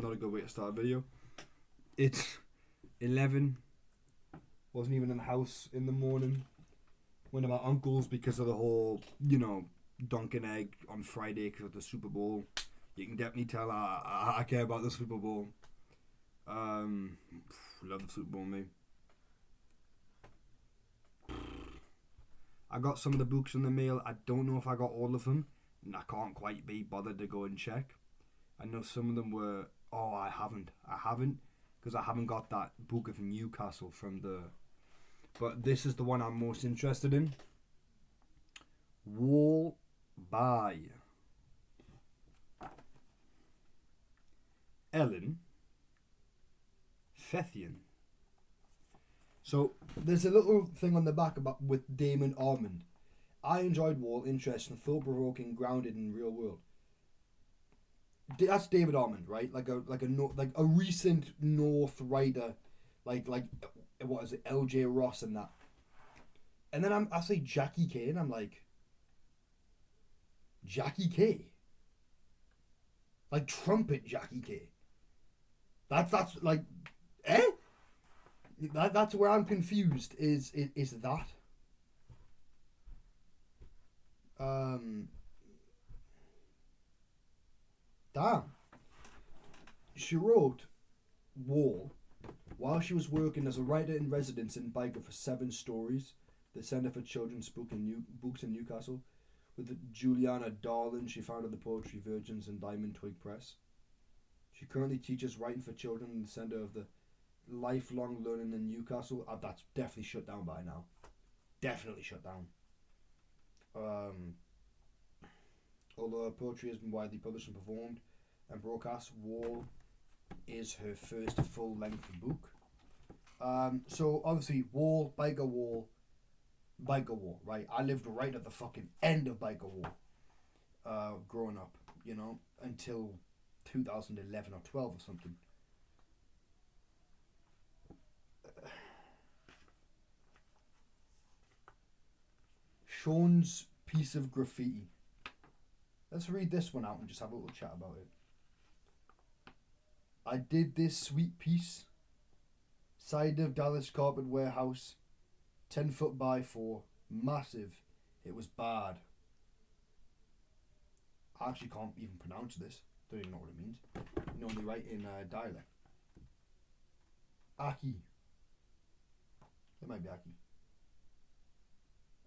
not a good way to start a video. It's 11. Wasn't even in the house in the morning. Went to my uncle's because of the whole, Dunkin' Egg on Friday because of the Super Bowl. You can definitely tell I care about the Super Bowl. Love the Super Bowl, mate. I got some of the books in the mail. I don't know if I got all of them, and I can't quite be bothered to go and check. I know some of them were. Oh, I haven't, because I haven't got that book of Newcastle from the. But this is the one I'm most interested in. Wall by Ellen Fethian. So there's a little thing on the back about with Damon Almond. I enjoyed Wall, interesting, thought-provoking, grounded in real world. That's David Almond, right? Like a recent North writer, like what is it, L.J. Ross and that. And then I say Jackie K, and I'm like, Jackie K, like trumpet Jackie K. That's like, eh? That's where I'm confused. Is that? Damn. She wrote Wall while she was working as a writer in residence in Bangor for 7 Stories, the Centre for Children's Books in Newcastle. With Juliana Darlin, she founded the Poetry Virgins and Diamond Twig Press. She currently teaches writing for children in the Centre of the Lifelong Learning in Newcastle. That's definitely shut down by now. Definitely shut down. Although her poetry has been widely published and performed and broadcast, Wall is her first full-length book. So obviously Wall, Bangor Wall, right? I lived right at the fucking end of Bangor Wall, growing up, until 2011 or 12 or something. Sean's piece of graffiti. Let's read this one out and just have a little chat about it. I did this sweet piece. Side of Dallas Carpet Warehouse. 10 foot by 4. Massive. It was bad. I actually can't even pronounce this. Don't even know what it means. You normally write in dialect. Aki. It might be Aki.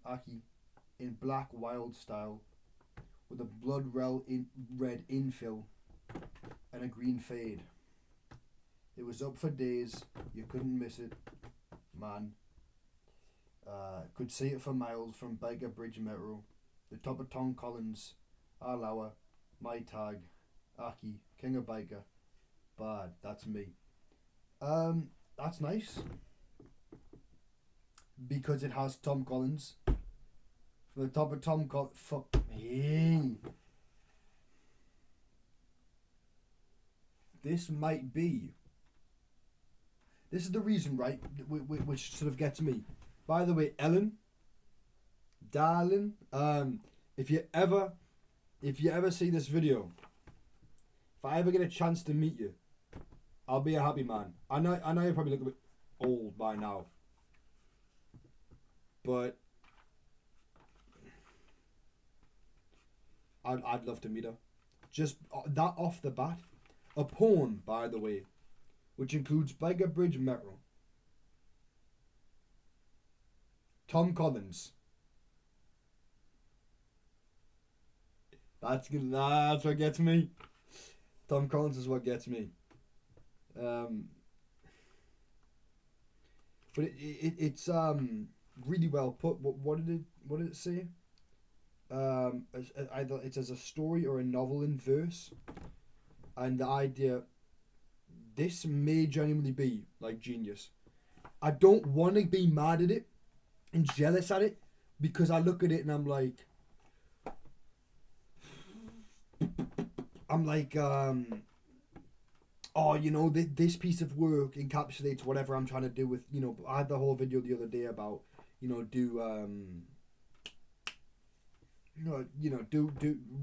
Aki. In black wild style. With a blood red infill. And a green fade. It was up for days. You couldn't miss it. Man. Could see it for miles from Bangor Bridge Metro. The top of Tom Collins. Alawa. My tag. Aki. King of Bangor. Bad. That's me. That's nice. Because it has Tom Collins. From the top of Tom Collins. Fuck me. This might be. This is the reason, right? Which sort of gets me. By the way, Ellen, darling, if you ever see this video, if I ever get a chance to meet you, I'll be a happy man. I know you probably look a bit old by now, but I'd love to meet her. Just that off the bat. A poem, by the way, which includes Bangor Bridge Metro. Tom Collins. That's good. That's what gets me. Tom Collins is what gets me. But it's really well put. What did it say? Either it's as a story or a novel in verse, and the idea. This may genuinely be like genius. I don't want to be mad at it and jealous at it because I look at it and I'm like, this piece of work encapsulates whatever I'm trying to do with, I had the whole video the other day about, do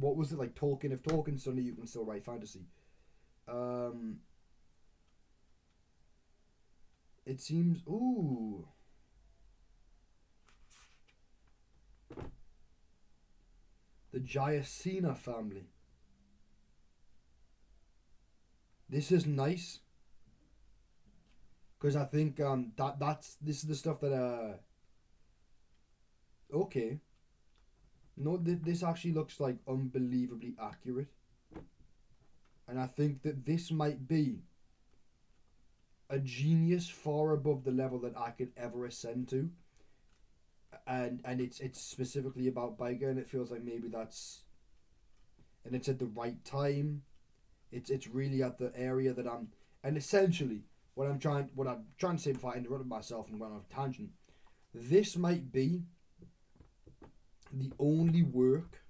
what was it, like Tolkien? If Tolkien's done it, you can still write fantasy. Um, it seems. Ooh. The Giacina family. This is nice. Because I think this is the stuff that okay. No, this actually looks like unbelievably accurate. And I think that this might be a genius far above the level that I could ever ascend to. And it's specifically about biker, and it feels like maybe that's, and it's at the right time. It's really at the area that I'm, and essentially what I'm trying to say before I interrupted myself and went on a tangent. This might be the only work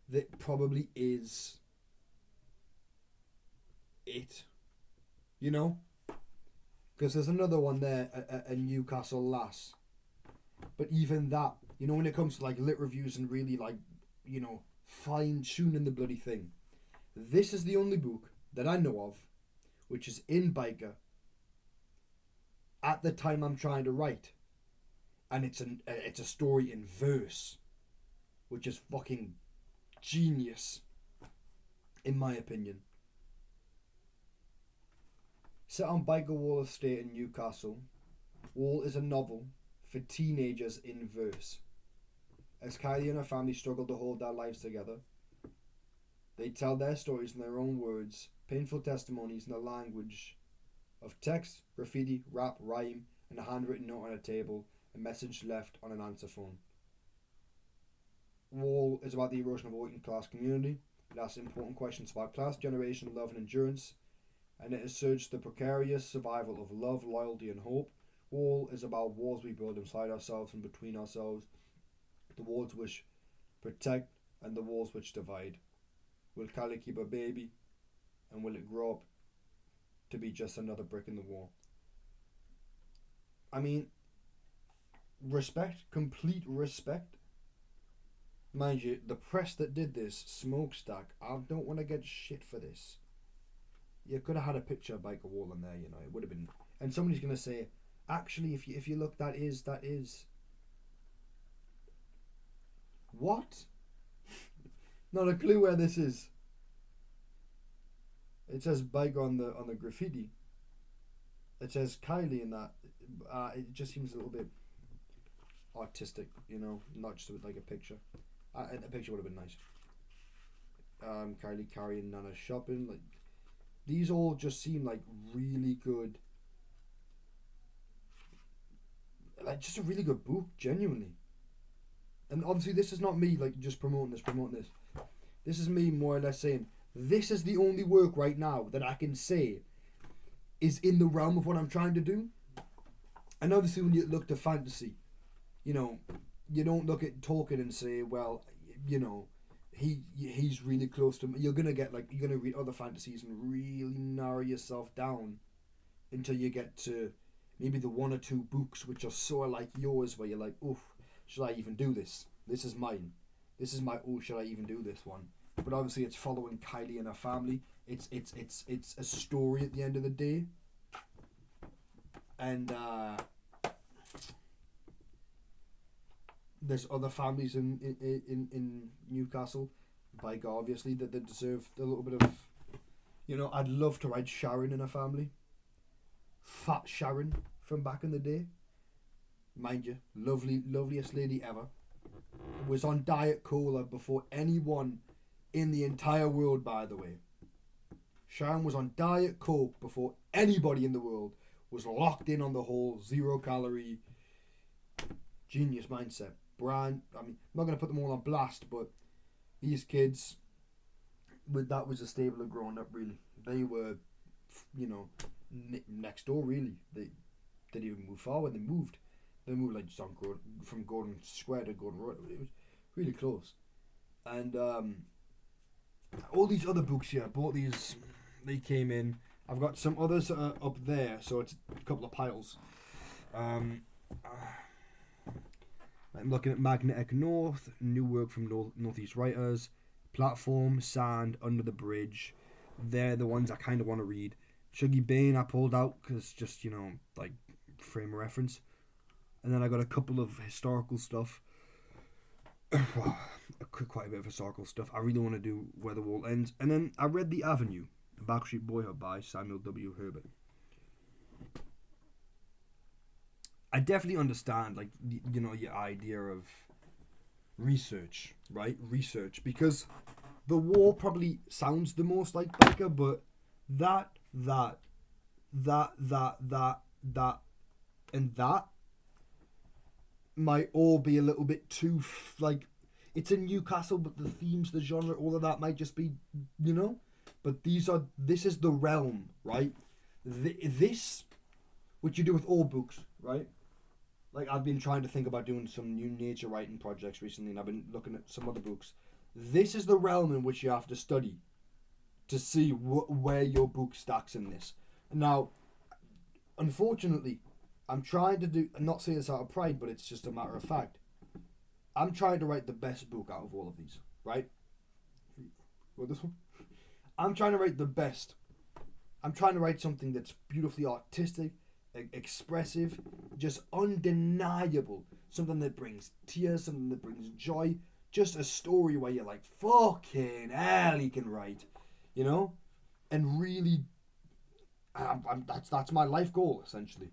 that probably is it, you know, because there's another one there, a Newcastle Lass, but even that, you know, when it comes to like lit reviews and really like, you know, fine tuning the bloody thing, this is the only book that I know of which is in biker at the time I'm trying to write, and it's a story in verse, which is fucking genius, in my opinion. Set on Biker Wall Estate in Newcastle, Wall is a novel for teenagers in verse. As Kylie and her family struggle to hold their lives together, they tell their stories in their own words, painful testimonies in the language of text, graffiti, rap, rhyme, and a handwritten note on a table, a message left on an answer phone. Wall is about the erosion of a working class community. It asks important questions about class, generation, love, and endurance, and it asserts the precarious survival of love, loyalty, and hope. Wall is about walls we build inside ourselves and between ourselves, the walls which protect and the walls which divide. Will Kylie keep a baby, and will it grow up to be just another brick in the wall? I mean, respect, complete respect. Mind you, the press that did this, Smokestack, I don't want to get shit for this. You could have had a picture of Biker Wall in there, you know, it would have been. And somebody's going to say, actually, if you look, that is. What? Not a clue where this is. It says Biker on the graffiti. It says Kylie in that. It just seems a little bit artistic, you know, not just with like a picture. A picture would have been nice. Kylie carrying Nana shopping, like these all just seem like really good, like just a really good book, genuinely. And obviously, this is not me like just promoting this. This is me more or less saying this is the only work right now that I can say is in the realm of what I'm trying to do. And obviously, when you look to fantasy, you know, you don't look at Tolkien and say, well, you know, he's really close to me. You're gonna read other fantasies and really narrow yourself down until you get to maybe the one or two books which are sort of like yours, where you're like, oof, should I even do this? This is mine. This is my, oh, should I even do this one? But obviously, it's following Kylie and her family. It's a story at the end of the day, and there's other families in Newcastle, by God, obviously, that deserve a little bit of, you know, I'd love to write Sharon in a family. Fat Sharon from back in the day. Mind you, loveliest lady ever. Was on Diet Cola before anyone in the entire world, by the way. Sharon was on Diet Coke before anybody in the world was locked in on the whole 0 calorie genius mindset. Brand, I mean, I'm not going to put them all on blast, but these kids, that was a stable of growing up, really. They were, you know, next door, really. They didn't even move far when they moved. They moved like just on from Gordon Square to Gordon Road. It was really close. And all these other books here, I bought these, they came in. I've got some others up there, so it's a couple of piles. I'm looking at Magnetic North, new work from Northeast Writers, Platform, Sand, Under the Bridge, they're the ones I kind of want to read. Chuggy Bane I pulled out because just, like frame of reference. And then I got a couple of historical stuff. Quite a bit of historical stuff. I really want to do Where the World Ends. And then I read The Avenue, The Backstreet Boyhood by Samuel W. Herbert. I definitely understand, like, your idea of research, right? Research. Because the war probably sounds the most like biker, but that, and that might all be a little bit too, like, it's in Newcastle, but the themes, the genre, all of that might just be, but this is the realm, right? This, what you do with all books, right? Like, I've been trying to think about doing some new nature writing projects recently, and I've been looking at some other books. This is the realm in which you have to study to see where your book stacks in this. Now, unfortunately, I'm trying to do, not say this out of pride, but it's just a matter of fact. I'm trying to write the best book out of all of these, right? Well, this one? I'm trying to write the best. I'm trying to write something that's beautifully artistic, expressive, just undeniable. Something that brings tears, something that brings joy. Just a story where you're like, fucking hell, he can write, And really, that's my life goal, essentially.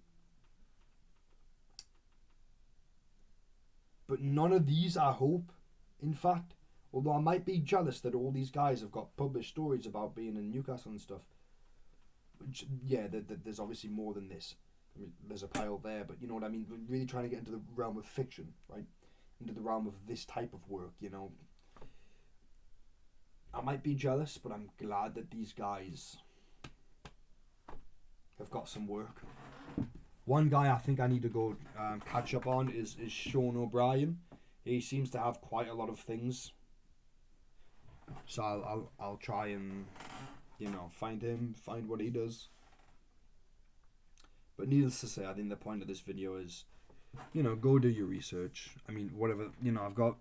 But none of these, I hope, in fact, although I might be jealous that all these guys have got published stories about being in Newcastle and stuff. Which, yeah, there's obviously more than this. I mean, there's a pile there, but you know what I mean? We're really trying to get into the realm of fiction, right? Into the realm of this type of work, I might be jealous, but I'm glad that these guys have got some work. One guy I think I need to go catch up on is Sean O'Brien. He seems to have quite a lot of things, so I'll try and find what he does. But needless to say, I think the point of this video is, go do your research. I mean, whatever, I've got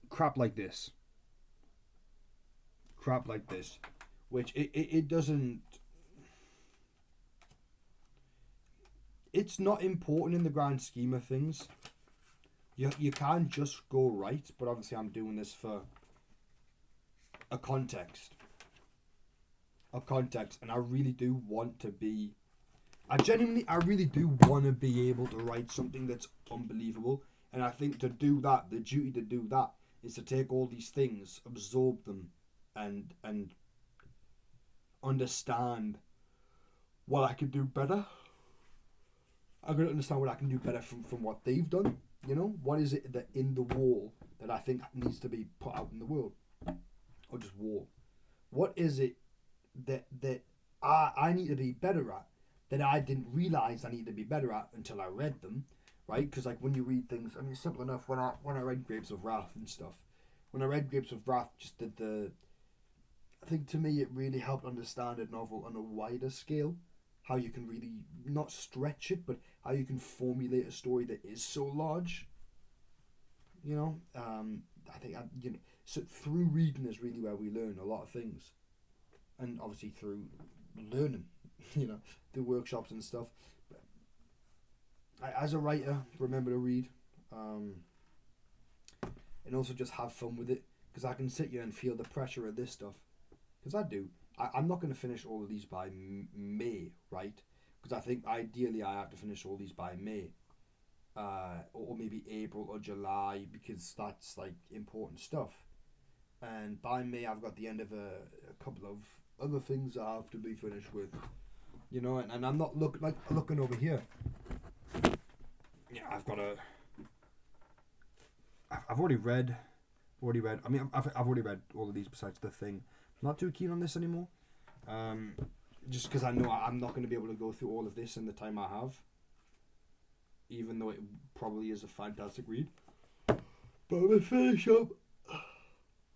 crap like this, which it doesn't. It's not important in the grand scheme of things. You can't just go right, but obviously I'm doing this for a context, and I really do want to be. I really do want to be able to write something that's unbelievable, and I think to do that, the duty to do that is to take all these things, absorb them, and understand what I could do better. I'm going to understand what I can do better from what they've done. What is it that in the wall that I think needs to be put out in the world, or just wall? What is it that I need to be better at that I didn't realize I needed to be better at until I read them, right? Because like when you read things, I mean, it's simple enough. When I read Grapes of Wrath and stuff, when I read Grapes of Wrath, just I think to me it really helped understand a novel on a wider scale. How you can really not stretch it, but how you can formulate a story that is so large. I think so through reading is really where we learn a lot of things, and obviously through learning, the workshops and stuff. But as a writer, remember to read, and also just have fun with it, because I can sit here and feel the pressure of this stuff, because I do. I'm not going to finish all of these by May, right? Because I think ideally I have to finish all these by May, or maybe April or July, because that's like important stuff. And by May I've got the end of a couple of other things I have to be finished with, and I'm not looking over here. Yeah, I've already read. I mean, I've already read all of these besides The Thing. Not too keen on this anymore, just because I know I'm not going to be able to go through all of this in the time I have, even though it probably is a fantastic read. But I'm going to finish up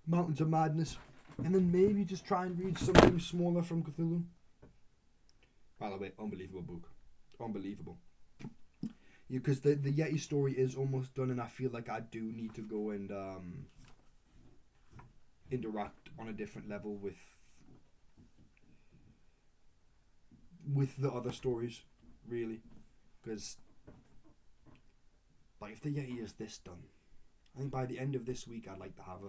Mountains of Madness, and then maybe just try and read something smaller from Cthulhu. By the way, unbelievable book. Unbelievable. Because the Yeti story is almost done, and I feel like I do need to go and interact on a different level with with the other stories, really, because like if the Yeti is this done, I think by the end of this week I'd like to have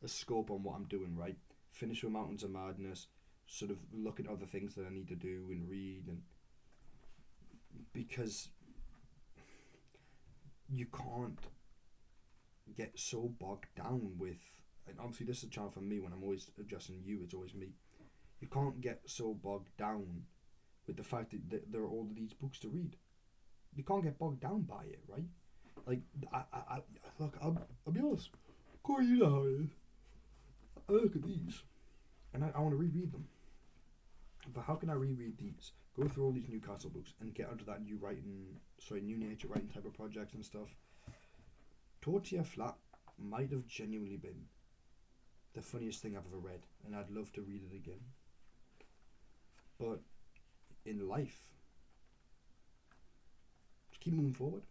a scope on what I'm doing, right? Finish with Mountains of Madness, sort of look at other things that I need to do and read, and because you can't get so bogged down with, and obviously this is a channel for me when I'm always addressing you, it's always me. You can't get so bogged down with the fact that there are all of these books to read. You can't get bogged down by it, right? Like, I look, I'll be honest, Corey, you know how it is. I look at these, and I want to reread them. But how can I reread these? Go through all these Newcastle books and get onto that new nature writing type of projects and stuff. Tortilla Flat might have genuinely been the funniest thing I've ever read, and I'd love to read it again. But in life, just keep moving forward.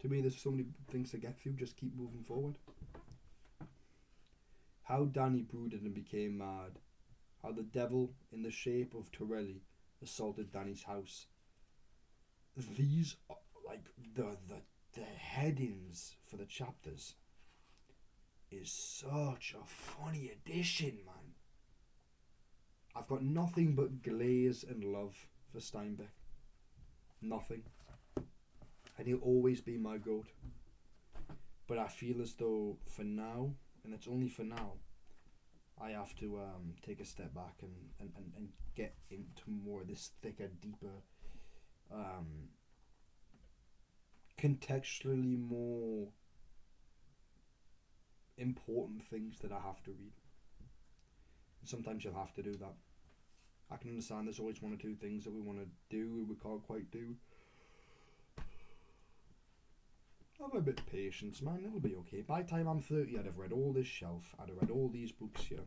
To me, there's so many things to get through, just keep moving forward. How Danny brooded and became mad. How the devil, in the shape of Torelli, assaulted Danny's house. These are like the headings for the chapters is such a funny addition, man. I've got nothing but glaze and love for Steinbeck. Nothing. And he'll always be my goat. But I feel as though for now, and it's only for now, I have to take a step back and get into more of this thicker, deeper, contextually more important things that I have to read. And sometimes you'll have to do that. I can understand there's always one or two things that we want to do we can't quite do. Have a bit of patience, man. It'll be okay. By the time I'm 30, I'd have read all this shelf. I'd have read all these books here.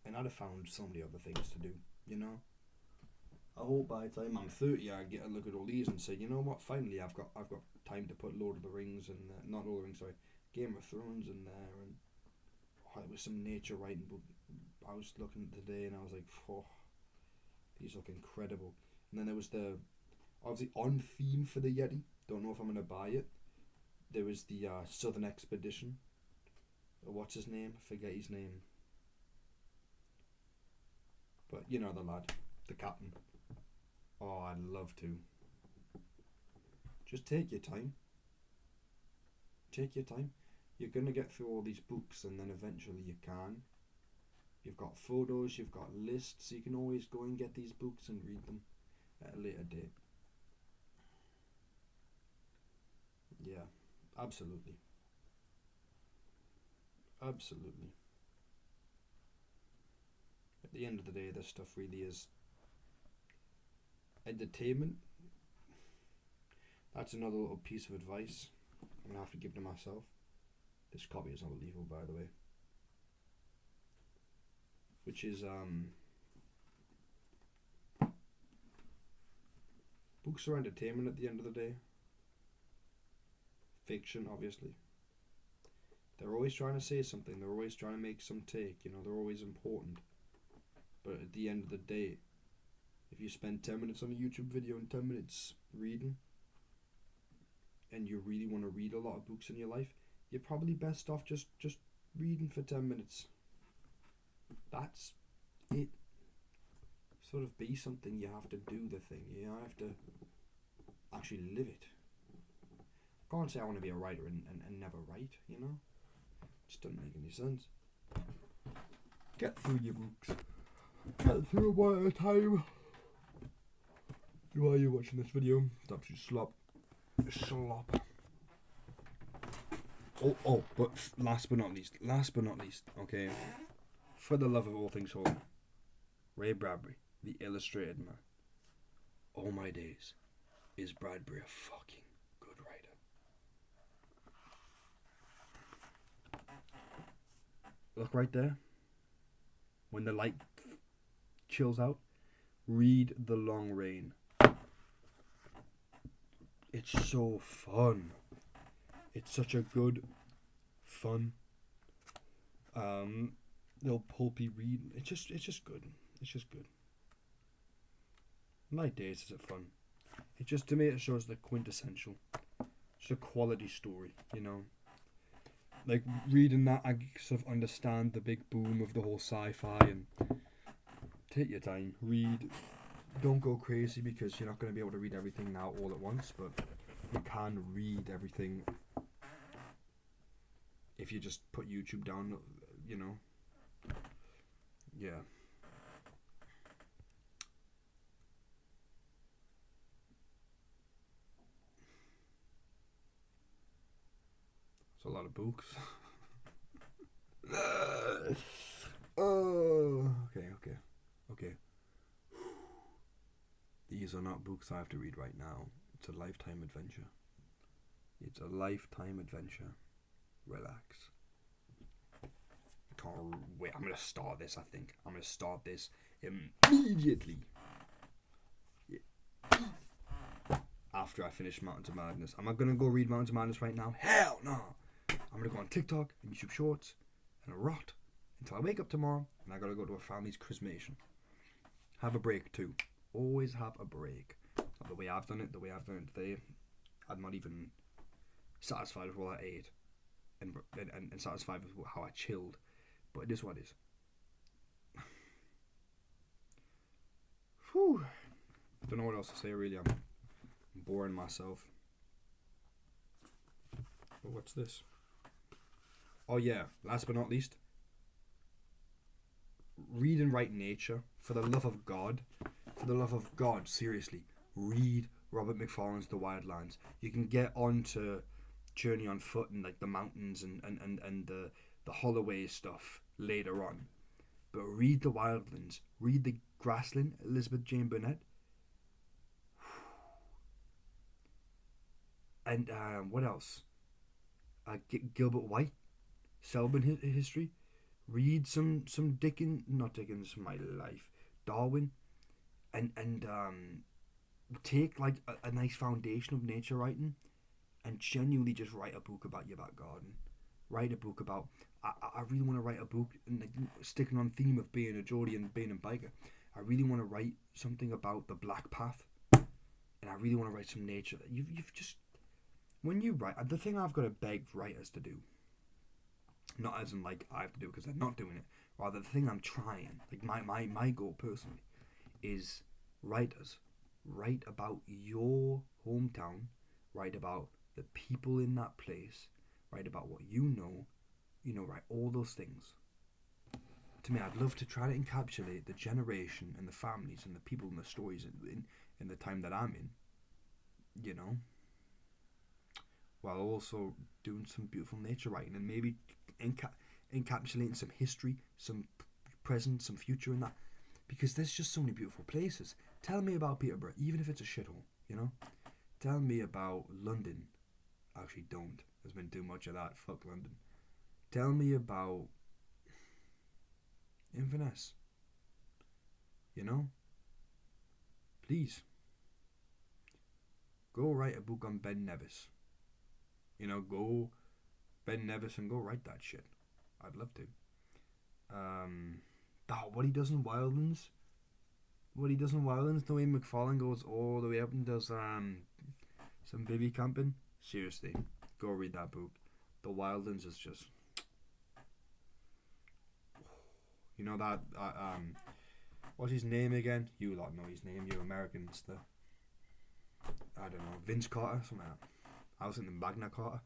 And I'd have found so many other things to do, you know? I hope by the time I'm 30, I get a look at all these and say, you know what? Finally, I've got time to put Lord of the Rings and not Lord of the Rings, sorry, Game of Thrones in there, and there was some nature writing book I was looking at today, and I was like, oh, these look incredible. And then there was the obviously on theme for the Yeti. Don't know if I'm gonna buy it. There was the Southern Expedition. What's his name? Forget his name. But you know the lad, the captain. Oh, I'd love to. Just take your time. Take your time. You're gonna get through all these books, and then eventually you can. You've got photos, you've got lists. You can always go and get these books and read them at a later date. Yeah, absolutely. Absolutely. At the end of the day, this stuff really is entertainment. That's another little piece of advice I'm going to have to give to myself. This copy is unbelievable, by the way. Which is, books are entertainment at the end of the day. Fiction, obviously. They're always trying to say something. They're always trying to make some take. You know, they're always important. But at the end of the day, if you spend 10 minutes on a YouTube video and 10 minutes reading, and you really want to read a lot of books in your life, you're probably best off just reading for 10 minutes. That's it. Sort of be something, you have to do the thing. You have to actually live it. I can't say I want to be a writer and never write, you know? It just doesn't make any sense. Get through your books. Get through one at a time. Why are you watching this video? It's absolute slop. Slop. But last but not least, okay, for the love of all things holy, Ray Bradbury, the illustrated man. All my days, is Bradbury a fucking good writer? Look right there. When the light chills out, read The Long Rain. It's so fun. It's such a good, fun, little pulpy read. It's just good. It's just good. Light days is it fun? It just, to me, it shows the quintessential. It's a quality story, you know. Like reading that, I sort of understand the big boom of the whole sci-fi, and take your time, read. Don't go crazy because you're not going to be able to read everything now all at once, but you can read everything if you just put YouTube down, you know. Yeah. It's a lot of books. Oh, okay. These are not books I have to read right now. It's a lifetime adventure. It's a lifetime adventure. Relax. Can't wait. I'm gonna start this. I think I'm gonna start this immediately. Yeah. After I finish Mountains of Madness, am I gonna go read Mountains of Madness right now? Hell no. I'm gonna go on TikTok and YouTube Shorts and rot until I wake up tomorrow, and I gotta go to a family's chrismation. Have a break too. Always have a break. Not the way I've done it today, I'm not even satisfied with what I ate and satisfied with how I chilled. But it is what it is. Whew. I don't know what else to say really. I'm boring myself. But what's this? Oh yeah, last but not least, read and write nature. For the love of God. For the love of God, seriously. Read Robert Macfarlane's The Wildlands. You can get onto Journey on Foot and like the mountains and the Holloway stuff later on. But read The Wildlands. Read The Grassland, Elizabeth Jane Burnett. And what else? Gilbert White, Selborne history. Read some not Dickens, My Life, Darwin, and take like a nice foundation of nature writing, and genuinely just write a book about your back garden. Write a book about. I really want to write a book, and like, sticking on theme of being a Geordie and being a biker. I really want to write something about the Black Path, and I really want to write some nature. You've just, when you write, the thing I've got to beg writers to do, not as in like I have to do it because they're not doing it, rather the thing I'm trying, like my goal personally, is writers, write about your hometown, write about the people in that place, write about what you know, write all those things. To me, I'd love to try to encapsulate the generation and the families and the people and the stories in the time that I'm in, while also doing some beautiful nature writing and maybe encapsulating some history, some present, some future in that. Because there's just so many beautiful places. Tell me about Peterborough, even if it's a shithole, Tell me about London. Actually, don't. There's been too much of that. Fuck London. Tell me about Inverness. Please. Go write a book on Ben Nevis. Go Ben Nevis and go write that shit. I'd love to. What he does in Wildlands. The way Macfarlane goes all the way up and does some bivvy camping. Seriously, go read that book. The Wildlands is just, that what's his name again? You lot know his name. You Americans, I don't know, Vince Carter, something like that. I was thinking Magna Carta.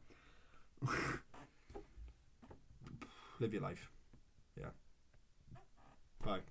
Live your life. Yeah. Bye.